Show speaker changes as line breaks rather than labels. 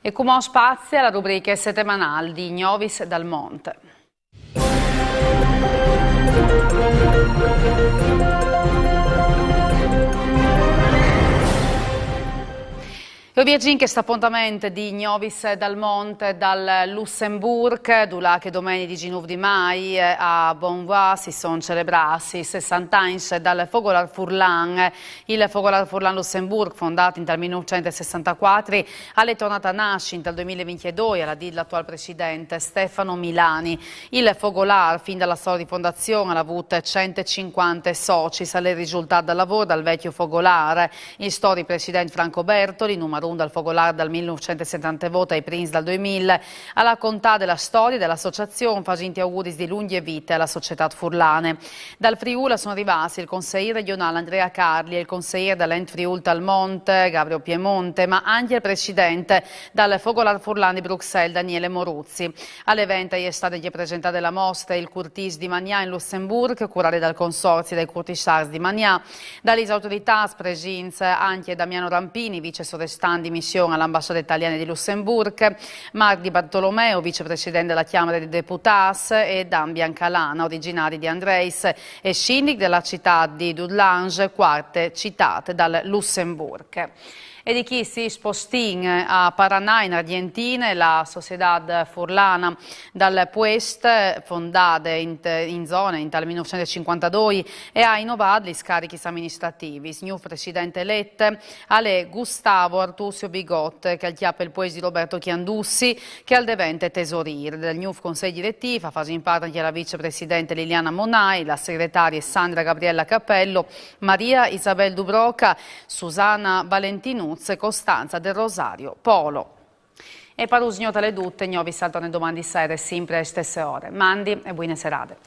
E come spazia la rubrica settimanale di Novis dal Monte. Lo viaggiamo che sta appuntamento di Novis dal Monte, dal Lussemburg, dove che domenica di Ginov di Mai a Bonvois si sono celebrati 60 anni dal Fogolar Furlan. Il Fogolar Furlan Lussemburg, fondato nel 1964, è tornato a nascere nel 2022 alla dì dell'attuale presidente Stefano Milani. Il Fogolar, fin dalla storia di fondazione, ha avuto 150 soci, sale il risultato del lavoro dal vecchio Fogolar. Il storia presidente Franco Bertoli, numero dal Fogolar dal 1970 vota ai Prince dal 2000, alla contà della storia dell'associazione facenti auguri di lunghe vite alla società furlane. Dal Friuli sono arrivati il consigliere regionale Andrea Carli e il consigliere dell'Ente Friuli dal Monte, Gabriele Piemonte, ma anche il presidente dal Fogolar Furlan di Bruxelles, Daniele Moruzzi. All'evento è stata presentata la mostra Il Curtis di Magnà in Lussemburg, curata dal consorzio dei Curtisars di Magnà. Dalle autorità presenza anche Damiano Rampini, vice sovrestante di missione all'ambasciata italiana di Lussemburg, Marc Di Bartolomeo, vicepresidente della Camera dei Deputats, e Dan Biancalana, originari di Andreis e Shindig della città di Dudelange, quarte citate dal Lussemburg. E di chi si spostin a Paraná, in Argentina, la Sociedad Furlana dal Puest, fondata in zona in 1952, e ha innovato gli scarichi amministrativi. Il nuovo presidente eletto è Gustavo Artusio Bigot, che chiappa il Puest di Roberto Chiandussi, che al diventa tesoriere del nuovo consiglio direttivo. Fa in parte anche la vicepresidente Liliana Monai, la segretaria Sandra Gabriella Cappello, Maria Isabel Dubroca, Susana Valentinuzzi, Costanza del Rosario Polo. E per usgnota le tutte, vi saltano domani sera sempre alle stesse ore. Mandi e buone serate.